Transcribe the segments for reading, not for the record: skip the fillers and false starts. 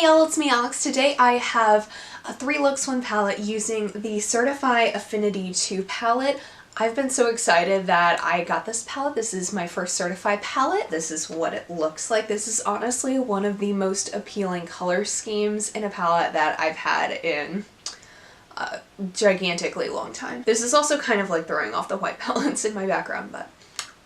y'all, it's me Alex. Today I have a 3 looks 1 palette using the Certifeye Affinity 2 palette. I've been so excited that I got this palette. This is my first Certifeye palette. This is what it looks like. This is honestly one of the most appealing color schemes in a palette that I've had in a gigantically long time. This is also kind of like throwing off the white balance in my background, but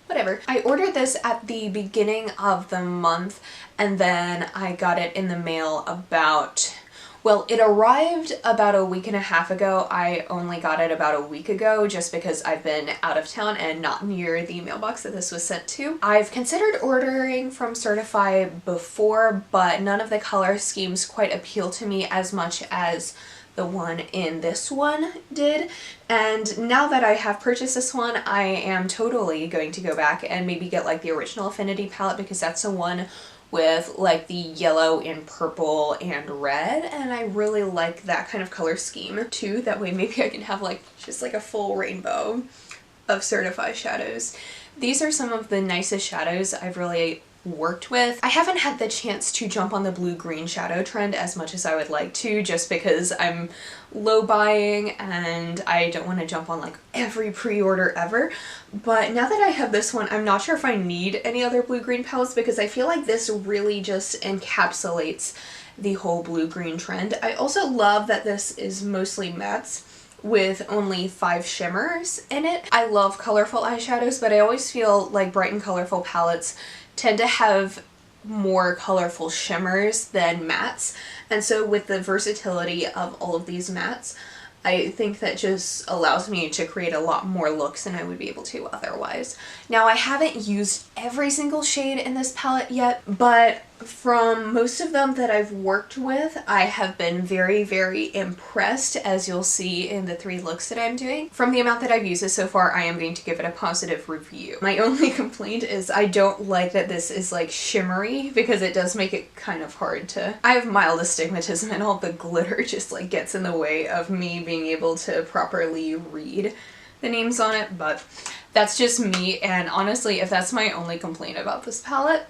whatever. I ordered this at the beginning of the month and then I got it in the mail about, well, it arrived about a week and a half ago. I only got it about a week ago just because I've been out of town and not near the mailbox that this was sent to. I've considered ordering from Certifeye before, but none of the color schemes quite appeal to me as much as the one in this one did, and now that I have purchased this one, I am totally going to go back and maybe get like the original Affinity palette because that's the one with like the yellow and purple and red, and I really like that kind of color scheme too. That way maybe I can have like just like a full rainbow of Certifeye shadows. These are some of the nicest shadows I've really worked with. I haven't had the chance to jump on the blue-green shadow trend as much as I would like to, just because I'm low buying and I don't want to jump on like every pre-order ever. But now that I have this one, I'm not sure if I need any other blue-green palettes because I feel like this really just encapsulates the whole blue-green trend. I also love that this is mostly mattes with only 5 shimmers in it. I love colorful eyeshadows, but I always feel like bright and colorful palettes tend to have more colorful shimmers than mattes, and so with the versatility of all of these mattes, I think that just allows me to create a lot more looks than I would be able to otherwise. Now, I haven't used every single shade in this palette yet, but from most of them that I've worked with, I have been very, very impressed, as you'll see in the 3 looks that I'm doing. From the amount that I've used it so far, I am going to give it a positive review. My only complaint is I don't like that this is like shimmery because it does make it kind of hard to... I have mild astigmatism and all the glitter just like gets in the way of me being able to properly read the names on it, but that's just me, and honestly, if that's my only complaint about this palette,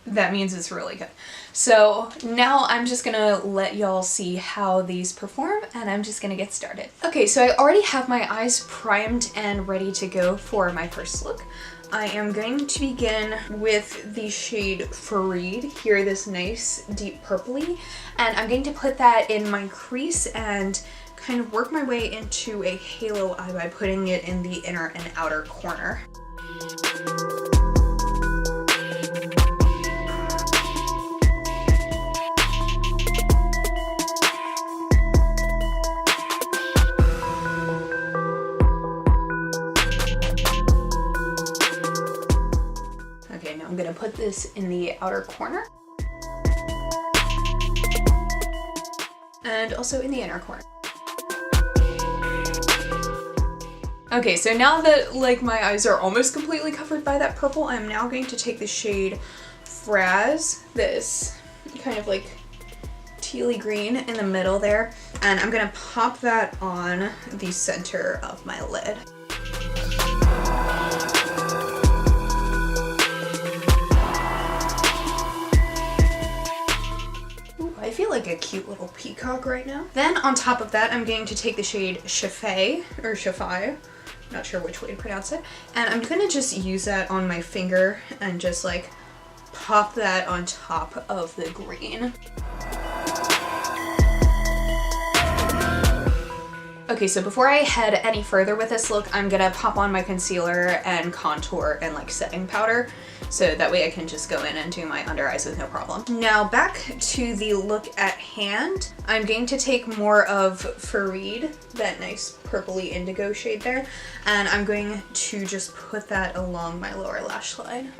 that means it's really good. So now I'm just gonna let y'all see how these perform, and I'm just gonna get started. Okay, so I already have my eyes primed and ready to go for my first look. I am going to begin with the shade Fareed, here, this nice deep purpley, and I'm going to put that in my crease and kind of work my way into a halo eye by putting it in the inner and outer corner. Okay, now I'm gonna put this in the outer corner and also in the inner corner. Okay, so now that like my eyes are almost completely covered by that purple, I'm now going to take the shade Fraz, this kind of like tealy green in the middle there, and I'm gonna pop that on the center of my lid. I feel like a cute little peacock right now. Then on top of that, I'm going to take the shade Certifeye, not sure which way to pronounce it, and I'm gonna just use that on my finger and just like pop that on top of the green. Okay, so before I head any further with this look, I'm gonna pop on my concealer and contour and like setting powder, so that way I can just go in and do my under eyes with no problem. Now back to the look at hand. I'm going to take more of Fareed, that nice purpley indigo shade there, and I'm going to just put that along my lower lash line.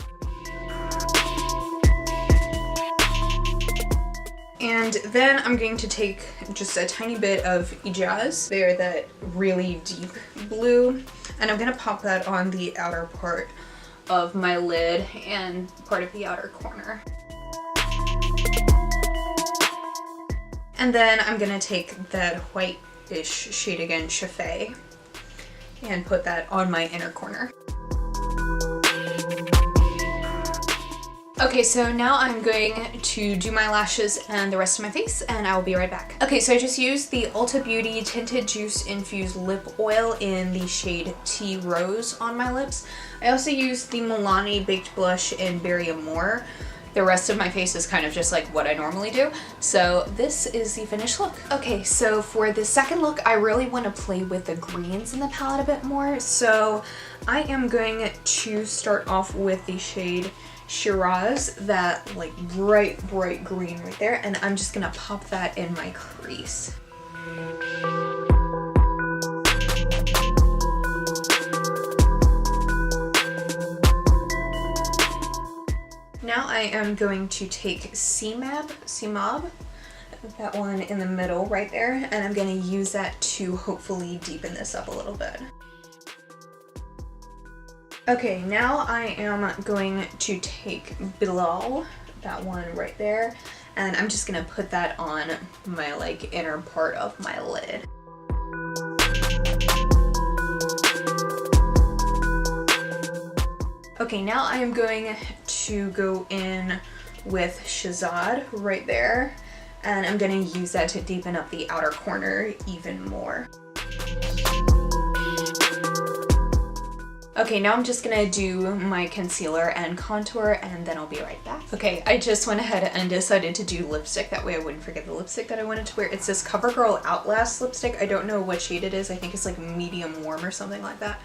And then I'm going to take just a tiny bit of Ijaz, they're that really deep blue, and I'm gonna pop that on the outer part of my lid and part of the outer corner. And then I'm gonna take that white-ish shade again, Certifeye, and put that on my inner corner. Okay, so now I'm going to do my lashes and the rest of my face, and I will be right back. Okay, so I just used the Ulta Beauty Tinted Juice Infused Lip Oil in the shade Tea Rose on my lips. I also used the Milani Baked Blush in Berry Amore. The rest of my face is kind of just like what I normally do. So this is the finished look. Okay, so for the second look, I really want to play with the greens in the palette a bit more. So I am going to start off with the shade Shiraz, that like bright green right there, and I'm just gonna pop that in my crease. Now I am going to take CMAB, that one in the middle right there, and I'm gonna use that to hopefully deepen this up a little bit. Okay, now I am going to take Bilal, that one right there, and I'm just gonna put that on my like inner part of my lid. Okay, now I am going to go in with Shahzad right there, and I'm gonna use that to deepen up the outer corner even more. Okay, now I'm just gonna do my concealer and contour, and then I'll be right back. Okay, I just went ahead and decided to do lipstick. That way I wouldn't forget the lipstick that I wanted to wear. It's this CoverGirl Outlast lipstick. I don't know what shade it is. I think it's like medium warm or something like that.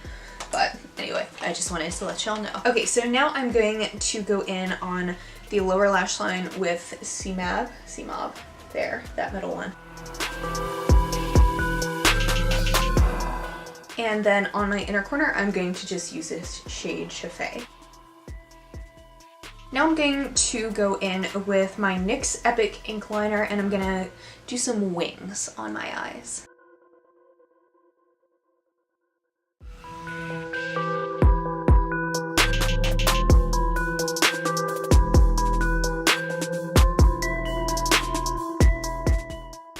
But anyway, I just wanted to let y'all know. Okay, so now I'm going to go in on the lower lash line with CMAB, there, that middle one. And then on my inner corner, I'm going to just use this shade Certifeye. Now I'm going to go in with my NYX Epic Ink Liner, and I'm gonna do some wings on my eyes.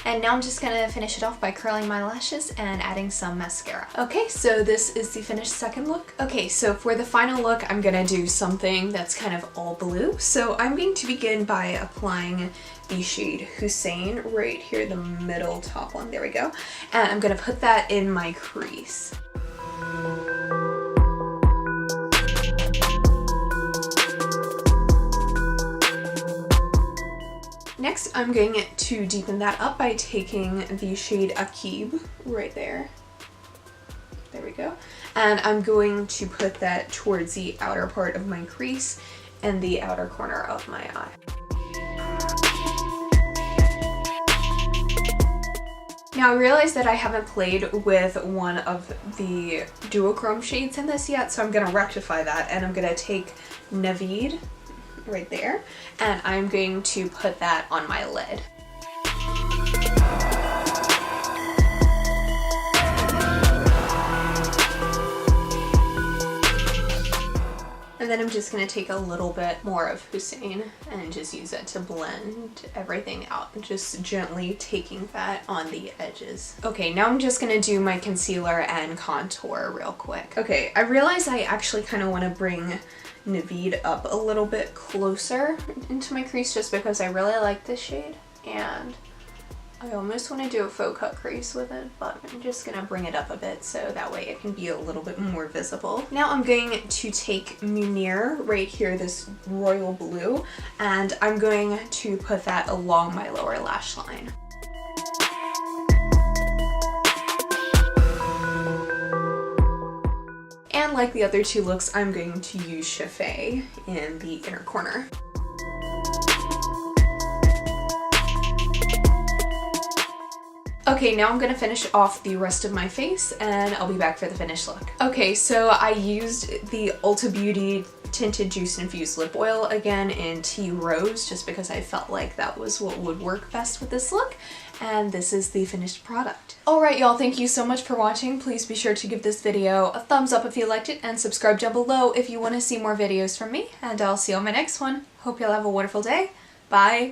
And now I'm just gonna finish it off by curling my lashes and adding some mascara. Okay, so this is the finished second look. Okay, so for the final look, I'm gonna do something that's kind of all blue. So I'm going to begin by applying the shade Hussein right here, the middle top one, there we go. And I'm gonna put that in my crease. Next, I'm going to deepen that up by taking the shade Akib right there. There we go. And I'm going to put that towards the outer part of my crease and the outer corner of my eye. Now I realize that I haven't played with one of the duochrome shades in this yet, so I'm gonna rectify that, and I'm gonna take Naveed right there, and I'm going to put that on my lid. And then I'm just going to take a little bit more of Hussein and just use it to blend everything out, just gently taking that on the edges. Okay, now I'm just going to do my concealer and contour real quick. Okay, I realize I actually kind of want to bring Naveed up a little bit closer into my crease just because I really like this shade, and I almost want to do a faux cut crease with it, but I'm just gonna bring it up a bit so that way it can be a little bit more visible. Now I'm going to take Munir right here, this royal blue, and I'm going to put that along my lower lash line. And like the other two looks, I'm going to use Certifeye in the inner corner. Okay, now I'm gonna finish off the rest of my face and I'll be back for the finished look. Okay, so I used the Ulta Beauty Tinted Juice Infused Lip Oil again in Tea Rose just because I felt like that was what would work best with this look. And this is the finished product. Alright y'all, thank you so much for watching. Please be sure to give this video a thumbs up if you liked it and subscribe down below if you want to see more videos from me. And I'll see you on my next one. Hope you'll have a wonderful day. Bye!